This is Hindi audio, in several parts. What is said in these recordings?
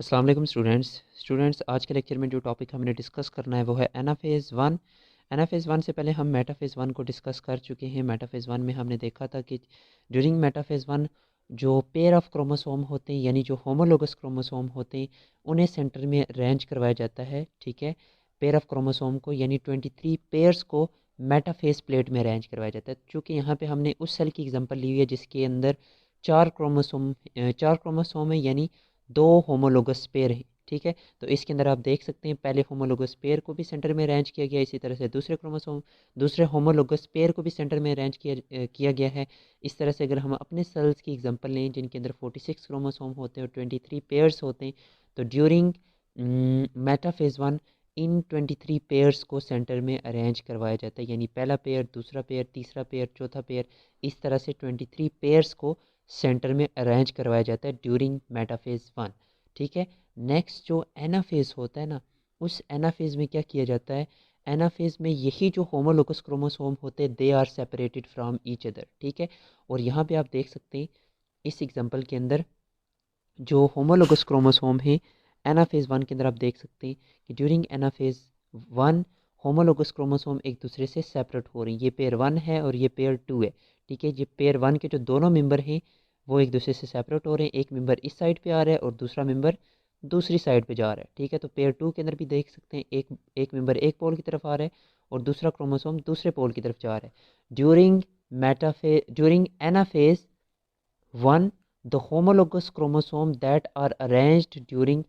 अस्सलाम वालेकुम स्टूडेंट्स आज के लेक्चर में जो टॉपिक हमने डिस्कस करना है वो है एनाफेज़ वन। एनाफेज़ वन से पहले हम मेटाफेज़ वन को डिस्कस कर चुके हैं। मेटाफेज़ वन में हमने देखा था कि ड्यूरिंग मेटाफेज़ वन जो पेयर ऑफ क्रोमोसोम होते हैं यानी जो होमोलोगस क्रोमोसोम होते हैं उन्हें सेंटर में अरेंज करवाया जाता है। ठीक है, पेयर ऑफ क्रोमोसोम को यानी 23 पेयर्स को मेटाफेज़ प्लेट में अरेंज करवाया जाता है। चूँकि यहाँ पे हमने उस सेल की एग्जांपल ली हुई है जिसके अंदर चार क्रोमोसोम है यानी दो होमोलोगस पेयर हैं। ठीक है, तो इसके अंदर आप देख सकते हैं पहले होमोलोगस पेयर को भी सेंटर में अरेंज किया गया, इसी तरह से दूसरे होमोलोगस पेयर को भी सेंटर में अरेंज किया गया है। इस तरह से अगर हम अपने सेल्स की एग्जांपल लें जिनके अंदर 46 क्रोमोसोम होते हैं और 23 पेयर्स होते हैं, तो during metaphase one in 23 pairs को सेंटर में अरेंज करवाया जाता है, यानी पहला पेयर, दूसरा पेयर, तीसरा पेयर, चौथा पेयर, इस तरह से 23 पेयर्स को सेंटर में अरेंज करवाया जाता है ड्यूरिंग मेटाफेज वन। ठीक है, नेक्स्ट जो एनाफेज होता है ना, उस एनाफेज में क्या किया जाता है, एनाफेज में यही जो होमोलोगस क्रोमोसोम होते हैं they are separated from each other. ठीक है, और यहाँ पे आप देख सकते हैं इस एग्जांपल के अंदर जो होमोलोगस क्रोमोसोम है एनाफेज वन के अंदर आप देख सकते हैं कि during anaphase one homologous chromosome एक दूसरे से सेपरेट हो रही हैं। ये पेयर वन है और ये पेयर टू है। ठीक है, ये पेयर वन के जो दोनों मेंबर हैं वो एक दूसरे से सेपरेट हो रहे हैं। एक मेंबर इस साइड पे आ रहा है और दूसरा मेंबर दूसरी साइड पे जा रहा है। ठीक है, तो पेयर टू के अंदर भी देख सकते हैं एक एक मेंबर एक पोल की तरफ आ रहा है और दूसरा क्रोमोसोम दूसरे पोल की तरफ जा रहा है। During anaphase one, the homologous chromosome that are arranged during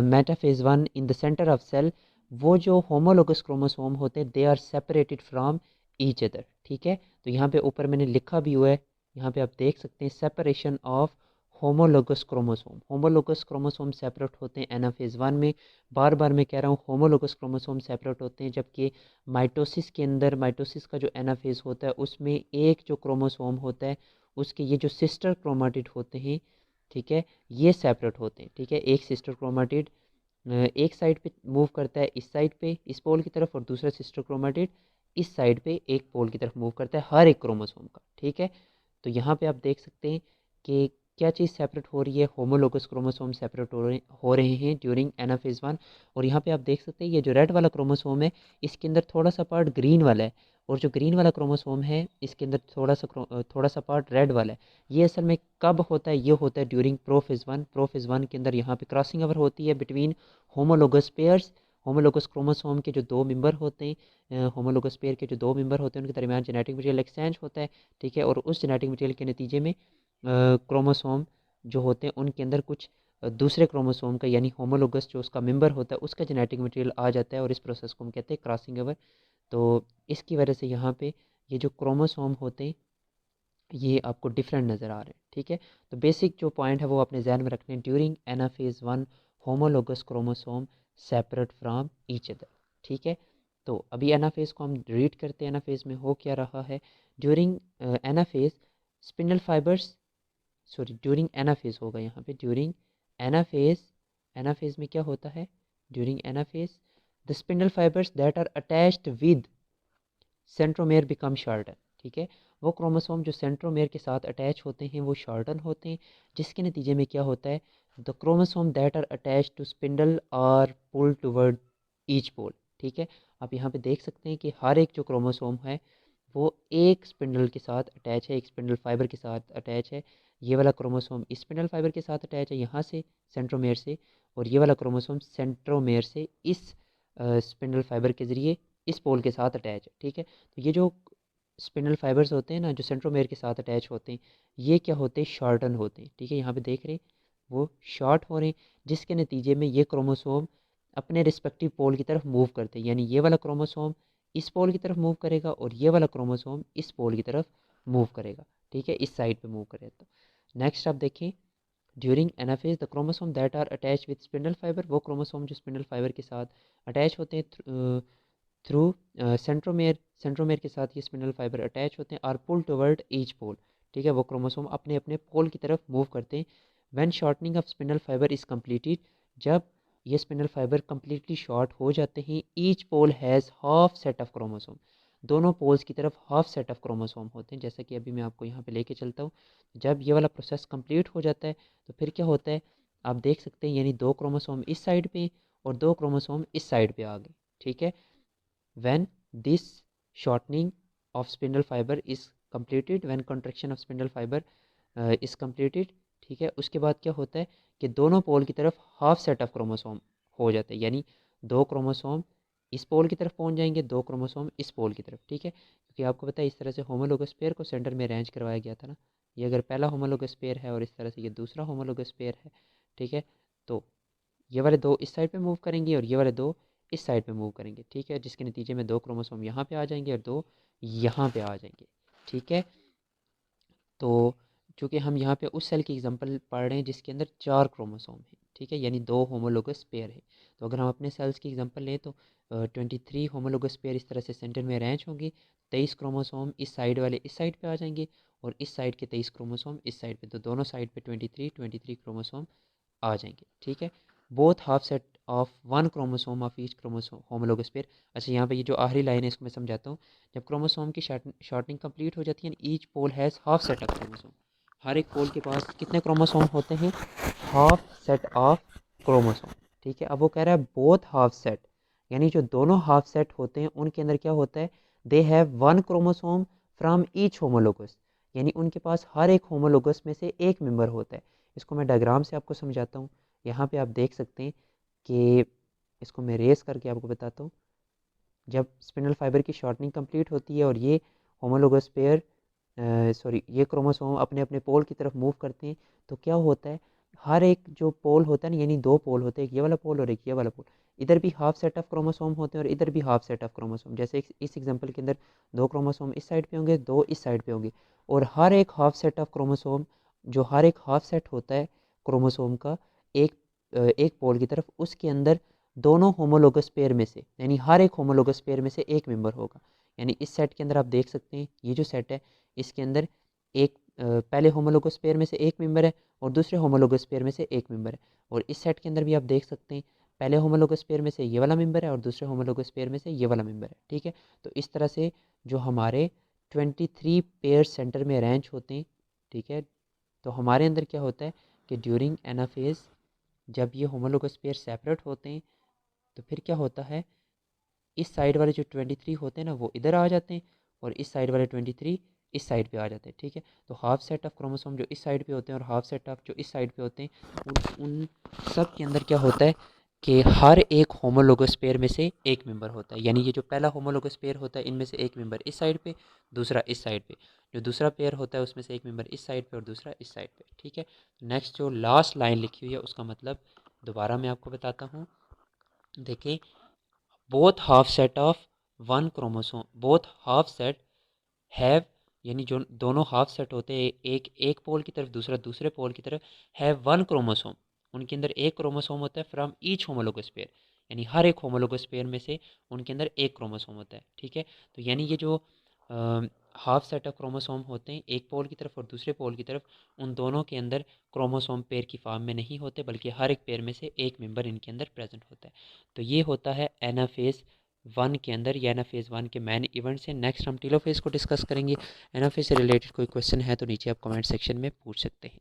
metaphase one in the center of cell, वो जो homologous chromosome होते हैं they are separated from each other। ठीक है, तो यहाँ पे ऊपर मैंने लिखा भी हुआ है, यहाँ पे आप देख सकते हैं separation of homologous chromosome. Homologous chromosome separate होते हैं एनाफेज वन में। बार बार मैं कह रहा हूँ होमोलोगस क्रोमोसोम सेपरेट होते हैं, जबकि माइटोसिस के अंदर, माइटोसिस का जो एनाफेज होता है उसमें एक जो क्रोमोसोम होता है उसके ये जो सिस्टर क्रोमाटिड होते हैं, ठीक है, ये सेपरेट होते हैं। ठीक है, एक सिस्टर क्रोमाटिड एक साइड पे मूव करता है इस साइड पे इस पोल की तरफ, और दूसरा सिस्टर क्रोमाटिड इस साइड पे एक पोल की तरफ मूव करता है हर एक क्रोमोसोम का। ठीक है, तो यहाँ पे आप देख सकते हैं कि क्या चीज़ सेपरेट हो रही है, होमोलोगस क्रोमोसोम सेपरेट हो रहे हैं ड्यूरिंग एनाफेज वन। और यहाँ पे आप देख सकते हैं ये जो रेड वाला क्रोमोसोम है इसके अंदर थोड़ा सा पार्ट ग्रीन वाला है, और जो ग्रीन वाला क्रोमोसोम है इसके अंदर थोड़ा सा पार्ट रेड वाला है। ये असल में कब होता है, ये होता है during prophase one. Prophase one के अंदर यहाँ पे क्रॉसिंग ओवर होती है between homologous pairs. Homologous chromosome के जो दो मेंबर होते हैं, होमोलोगस पेयर के जो दो मेंबर होते हैं उनके दरमियान जेनेटिक मटेरियल एक्सचेंज होता है। ठीक है, और उस जेनेटिक मटेरियल के नतीजे में क्रोमोसोम जो होते हैं उनके अंदर कुछ दूसरे क्रोमोसोम का यानी होमोलोगस जो उसका मेंबर होता है उसका जेनेटिक मटेरियल आ जाता है, और इस प्रोसेस को हम कहते हैं क्रॉसिंग ओवर। तो इसकी वजह से यहाँ पे ये जो क्रोमोसोम होते हैं ये आपको डिफरेंट नज़र आ रहे हैं। ठीक है, तो बेसिक जो पॉइंट है वो अपने जहन में रखने, during anaphase one homologous chromosome separate from each other. ठीक है, तो अभी एनाफेज को हम रीड करते हैं, एनाफेज में हो क्या रहा है। During anaphase spindle fibres, sorry during anaphase होगा यहाँ पे, ड्यूरिंग एनाफेज, एनाफेज में क्या होता है, during anaphase the spindle fibres that are attached with centromere become shorten. ठीक है, वो क्रोमोसोम जो सेंट्रोमेयर के साथ अटैच होते हैं वो शॉर्टन होते हैं, जिसके नतीजे में क्या होता है, the chromosome that are attach to spindle are pull toward each pole. ठीक है, आप यहाँ पे देख सकते हैं कि हर एक जो क्रोमोसोम है वो एक स्पिंडल के साथ अटैच है, एक स्पिंडल फाइबर के साथ अटैच है। ये वाला क्रोमोसोम इस स्पिंडल फाइबर के साथ अटैच है यहाँ से सेंट्रोमेयर से, और ये वाला क्रोमोसोम सेंट्रोमेयर से इस स्पिंडल फाइबर के ज़रिए इस पोल के साथ अटैच है। ठीक है, तो ये जो स्पिंडल फाइबर्स होते हैं ना जो सेंट्रोमेयर के साथ अटैच होते हैं, ये क्या होते हैं, शॉर्टन होते हैं। ठीक है, यहाँ पे देख रहे हैं वो शॉर्ट हो रहे हैं, जिसके नतीजे में ये क्रोमोसोम अपने रिस्पेक्टिव पोल की तरफ मूव करते हैं, यानी ये वाला क्रोमोसोम इस पोल की तरफ मूव करेगा और ये वाला क्रोमोसोम इस पोल की तरफ मूव करेगा। ठीक है, इस साइड पे मूव करेगा। तो नेक्स्ट आप देखें, during anaphase the chromosome that are attach with spindle fibre, वो क्रोमोसोम जो स्पिंडल फाइबर के साथ अटैच होते हैं थ्रू सेंट्रोमेयर, सेंट्रोमेयर के साथ ये स्पिंडल फाइबर अटैच होते हैं, are pull toward each pole. ठीक है, वो क्रोमोसोम अपने अपने पोल की तरफ मूव करते हैं। When shortening of spindle fibre is completed, जब ये स्पिंडल फाइबर कम्प्लीटली शॉर्ट हो जाते हैं, each pole has half set of chromosome, दोनों पोल्स की तरफ हाफ सेट ऑफ क्रोमोसोम होते हैं। जैसा कि अभी मैं आपको यहाँ पे लेके चलता हूँ, जब ये वाला प्रोसेस कंप्लीट हो जाता है तो फिर क्या होता है, आप देख सकते हैं, यानी 2 क्रोमोसोम इस साइड पे और 2 क्रोमोसोम इस साइड पे आ गए, ठीक है। When this shortening of spindle fibre is completed, when contraction of spindle fibre is completed, ठीक है, उसके बाद क्या होता है कि दोनों पोल की तरफ हाफ सेट ऑफ क्रोमोसोम हो जाते हैं, यानी 2 क्रोमोसोम इस पोल की तरफ पहुंच जाएंगे, 2 क्रोमोसोम इस पोल की तरफ, ठीक है। क्योंकि आपको पता है इस तरह से होमोलोगस पेयर को सेंटर में अरेंज करवाया गया था ना। ये अगर पहला होमोलोगस पेयर है और इस तरह से ये दूसरा होमोलोगस पेयर है, ठीक है, तो ये वाले 2 इस साइड पे मूव करेंगे और ये वाले 2 इस साइड पे मूव करेंगे, ठीक है, जिसके नतीजे में 2 क्रोमोसोम यहाँ पे आ जाएंगे और 2 यहाँ पे आ जाएंगे, ठीक है। तो चूँकि हम यहाँ पे उस सेल की एग्जांपल पढ़ रहे हैं जिसके अंदर 4 क्रोमोसोम हैं, ठीक है, यानी 2 होमोलोगस पेयर है। तो अगर हम अपने सेल्स की एग्जांपल लें तो 23 होमोलोगस पेयर इस तरह से सेंटर में अरेंज होंगे, 23 क्रोमोसोम इस साइड वाले इस साइड पे आ जाएंगे और इस साइड के 23 क्रोमोसोम इस साइड पे, तो दोनों साइड पे 23 क्रोमोसोम आ जाएंगे, ठीक है। Both half set of 1 chromosome of each chromosome homologous pair. अच्छा, यहाँ पे ये जो आखिरी लाइन है इसको मैं समझाता हूँ। जब क्रोमोसोम की शॉर्टनिंग कंप्लीट हो जाती है, each pole has half set of chromosome, हर एक पोल के पास कितने क्रोमोसोम होते हैं, हाफ सेट ऑफ क्रोमोसोम, ठीक है। अब वो कह रहा है बोथ हाफ सेट, यानी जो दोनों हाफ सेट होते हैं उनके अंदर क्या होता है, they have 1 chromosome from each homologous, यानी उनके पास हर एक होमोलोगस में से एक मेंबर होता है। इसको मैं डायग्राम से आपको समझाता हूँ। यहाँ पे आप देख सकते हैं कि इसको मैं रेस करके आपको बताता हूँ। जब स्पिंडल फाइबर की शॉर्टनिंग कंप्लीट होती है और ये होमोलोगस पेयर ये क्रोमोसोम अपने अपने पोल की तरफ मूव करते हैं, तो क्या होता है, हर एक जो पोल होता है ना, यानी 2 पोल होते हैं, एक ये वाला पोल और एक ये वाला पोल, इधर भी हाफ सेट ऑफ क्रोमोसोम होते हैं और इधर भी हाफ सेट ऑफ क्रोमोसोम। जैसे इस एग्जांपल के अंदर 2 क्रोमोसोम इस साइड पे होंगे, 2 इस साइड पे होंगे, और हर एक हाफ सेट ऑफ क्रोमोसोम, जो हर एक हाफ सेट होता है क्रोमोसोम का, एक एक पोल की तरफ, उसके अंदर दोनों होमोलोगस पेयर में से, यानी हर एक होमोलोगस पेयर में से एक मेंबर होगा। यानी इस सेट के अंदर आप देख सकते हैं ये जो सेट है, इसके अंदर एक पहले होमोलोगस पेयर में से एक मेंबर है और दूसरे होमोलोगस पेयर में से एक मेंबर है। और इस सेट के अंदर भी आप देख सकते हैं पहले होमोलोगस पेयर में से ये वाला मेंबर है और दूसरे होमोलोगस पेयर में से ये वाला मेंबर है, ठीक है। तो इस तरह से जो हमारे 23 पेयर सेंटर में अरेंज होते हैं, ठीक है। तो हमारे अंदर क्या होता है कि ड्यूरिंग एनाफेज जब ये होमोलोगस पेयर सेपरेट होते हैं, तो फिर क्या होता है, इस साइड वाले जो 23 होते हैं ना वो इधर आ जाते हैं और इस साइड वाले 23 इस साइड पे आ जाते हैं, ठीक है। तो हाफ सेट ऑफ क्रोमोसोम जो इस साइड पे होते हैं और हाफ सेट ऑफ जो इस साइड पे होते हैं, उन सब के अंदर क्या होता है कि हर एक होमोलोगस पेयर में से एक मेंबर होता है। यानी ये जो पहला होमोलोगस पेयर होता है इनमें से एक मेंबर इस साइड पे, दूसरा इस साइड पे, जो दूसरा पेयर होता है उसमें से एक मेंबर इस साइड पे और दूसरा इस साइड पे, ठीक है। नेक्स्ट जो लास्ट लाइन लिखी हुई है उसका मतलब दोबारा मैं आपको बताता हूँ। देखिए, both half set of 1 chromosome, both half set have, यानी जो दोनों हाफ सेट होते हैं, एक एक पोल की तरफ दूसरा दूसरे पोल की तरफ, हैव 1 क्रोमोसोम, उनके अंदर एक क्रोमोसोम होता है फ्रॉम ईच होमोलोगस पेयर, यानी हर एक होमोलोगस पेयर में से उनके अंदर एक क्रोमोसोम होता है, ठीक है। तो यानी ये जो हाफ सेट ऑफ क्रोमोसोम होते हैं एक पोल की तरफ और दूसरे पोल की तरफ, उन दोनों के अंदर क्रोमोसोम पेयर की फॉर्म में नहीं होते, बल्कि हर एक पेयर में से एक मेंबर इनके अंदर प्रेजेंट होता है। तो ये होता है एनाफेज 1 के अंदर, या एनाफेज 1 के मेन इवेंट्स हैं। नेक्स्ट हम टेलोफेज को डिस्कस करेंगे। एनाफेज से रिलेटेड कोई क्वेश्चन है तो नीचे आप कमेंट सेक्शन में पूछ सकते हैं।